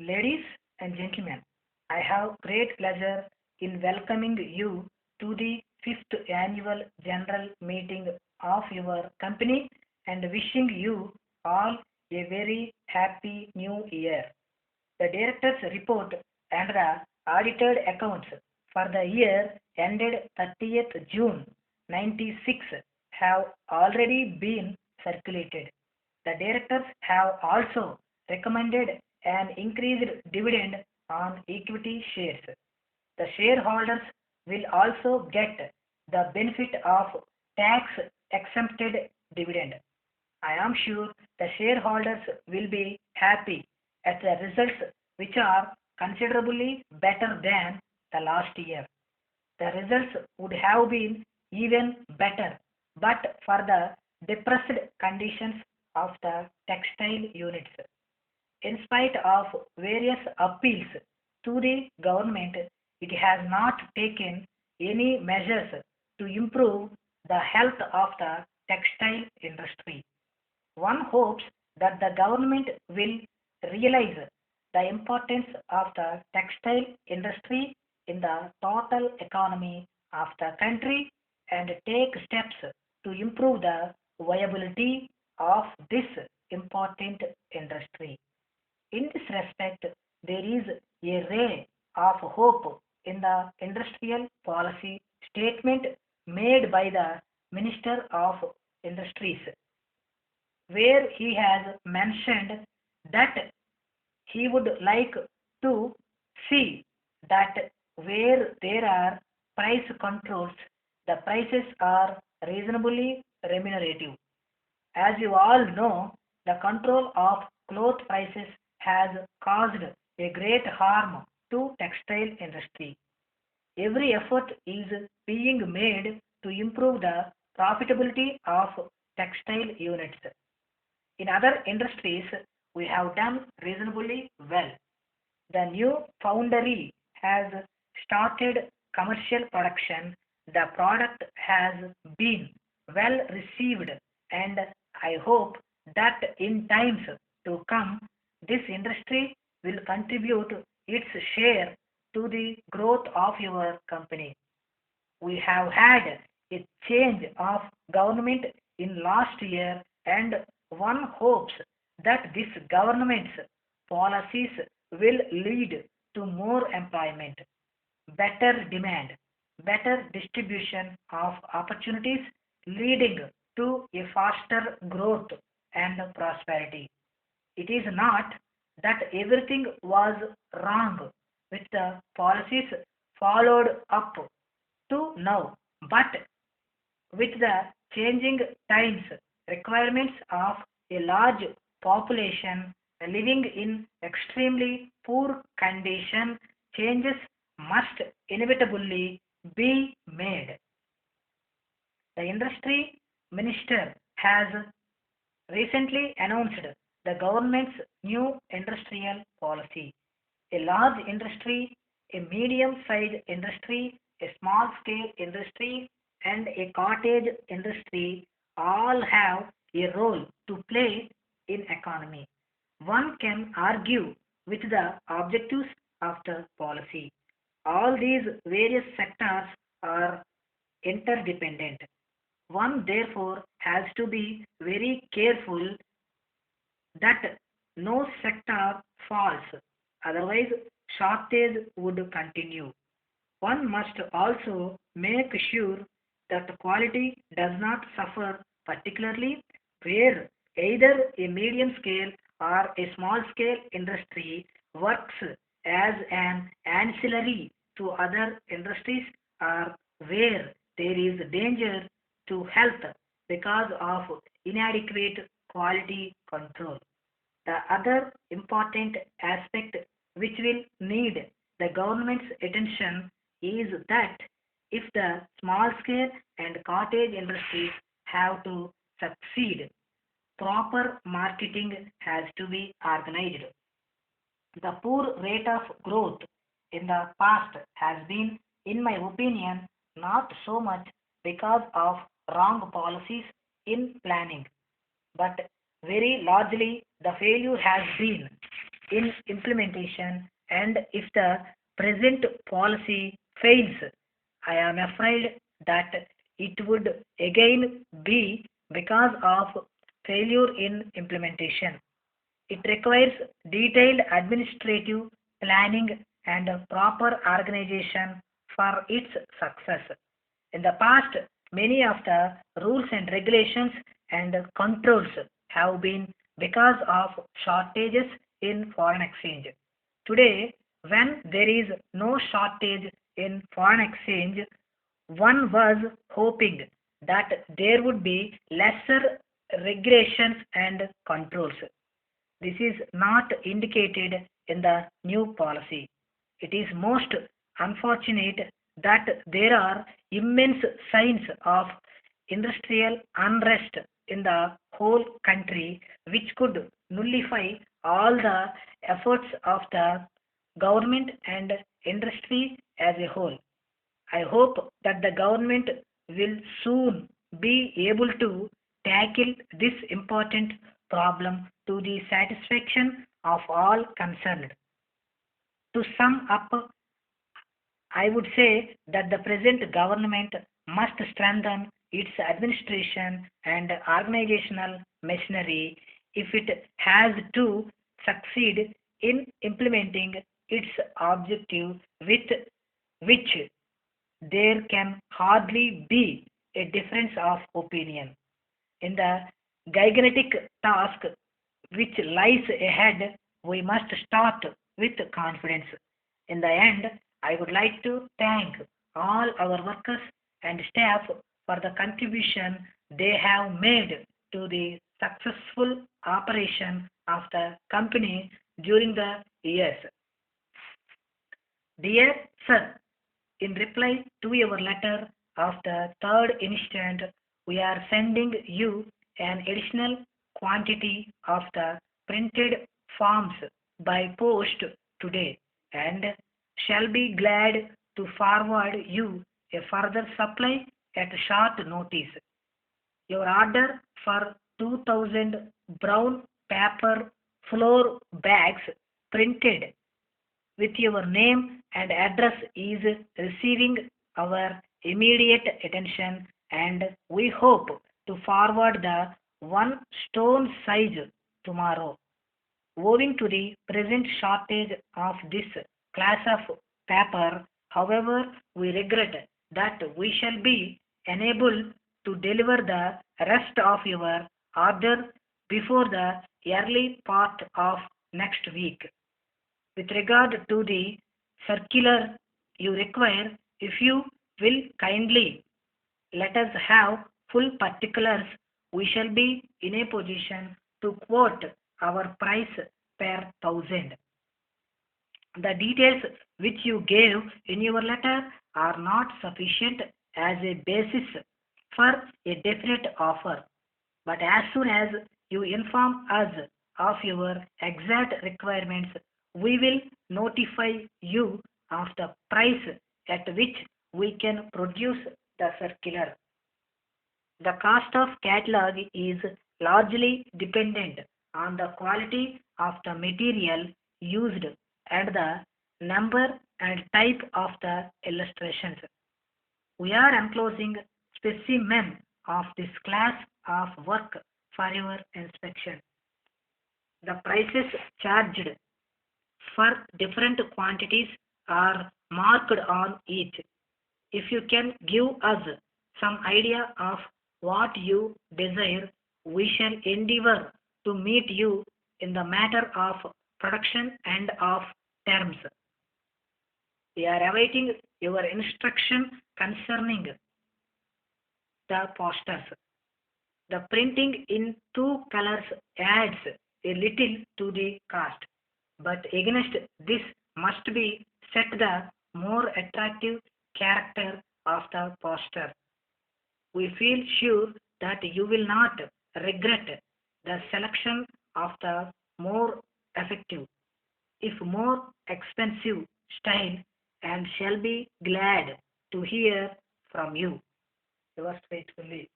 Ladies and gentlemen, I have great pleasure in welcoming you to the fifth annual general meeting of your company and wishing you all a very happy new year. The director's report and the audited accounts for the year ended 30th June 96 have already been circulated. The directors have also recommended an increased dividend on equity shares. The shareholders will also get the benefit of tax exempted dividend. I am sure the shareholders will be happy at the results which are considerably better than the last year. The results would have been even better but for the depressed conditions of the textile units. In spite of various appeals to the government, it has not taken any measures to improve the health of the textile industry. One hopes that the government will realize the importance of the textile industry in the total economy of the country and take steps to improve the viability of this important industry. In this respect, there is a ray of hope in the industrial policy statement made by the Minister of Industries, where he has mentioned that he would like to see that where there are price controls, the prices are reasonably remunerative. As you all know, the control of cloth prices has caused a great harm to textile industry. Every effort is being made to improve the profitability of textile units. In other industries, we have done reasonably well. The new foundry has started commercial production. The product has been well received, and I hope that in times to come, this industry will contribute its share to the growth of your company. We have had a change of government in last year, and one hopes that this government's policies will lead to more employment, better demand, better distribution of opportunities, leading to a faster growth and prosperity. It is not that everything was wrong with the policies followed up to now, but with the changing times requirements of a large population living in extremely poor condition, changes must inevitably be made. The industry minister has recently announced the government's new industrial policy. A large industry, a medium-sized industry, a small-scale industry, and a cottage industry all have a role to play in economy. One can argue with the objectives of the policy. All these various sectors are interdependent. One therefore has to be very careful that no sector falls, otherwise shortage would continue. One must also make sure that quality does not suffer, particularly where either a medium scale or a small scale industry works as an ancillary to other industries or where there is danger to health because of inadequate quality control. The other important aspect which will need the government's attention is that if the small scale and cottage industries have to succeed, proper marketing has to be organized. The poor rate of growth in the past has been, in my opinion, not so much because of wrong policies in planning, but very largely the failure has been in implementation, and if the present policy fails, I am afraid that it would again be because of failure in implementation. It requires detailed administrative planning and proper organization for its success. In the past, many of the rules and regulations and controls have been because of shortages in foreign exchange. Today, when there is no shortage in foreign exchange, one was hoping that there would be lesser regulations and controls. This is not indicated in the new policy. It is most unfortunate that there are immense signs of industrial unrest in the whole country which could nullify all the efforts of the government and industry as a whole. I hope that the government will soon be able to tackle this important problem to the satisfaction of all concerned. To sum up, I would say that the present government must strengthen its administration and organizational machinery if it has to succeed in implementing its objective with which there can hardly be a difference of opinion. In the gigantic task which lies ahead, we must start with confidence. In the end, I would like to thank all our workers and staff for the contribution they have made to the successful operation of the company during the years. Dear Sir, in reply to your letter of the 3rd instant, we are sending you an additional quantity of the printed forms by post today and shall be glad to forward you a further supply at short notice. Your order for 2000 brown paper floor bags printed with your name and address is receiving our immediate attention, and we hope to forward the one stone size tomorrow. Owing to the present shortage of this class of paper, however, we regret that we shall be unable to deliver the rest of your order before the early part of next week. With regard to the circular you require, if you will kindly let us have full particulars, we shall be in a position to quote our price per thousand. The details which you gave in your letter are not sufficient as a basis for a definite offer. But as soon as you inform us of your exact requirements, we will notify you of the price at which we can produce the circular. The cost of catalog is largely dependent on the quality of the material used and the number and type of the illustrations. We are enclosing specimen of this class of work for your inspection. The prices charged for different quantities are marked on each. If you can give us some idea of what you desire, we shall endeavor to meet you in the matter of production and of terms. We are awaiting your instruction concerning the posters. The printing in two colors adds a little to the cost, but against this must be set the more attractive character of the poster. We feel sure that you will not regret the selection of the more effective, if more expensive style, and shall be glad to hear from you. Yours faithfully.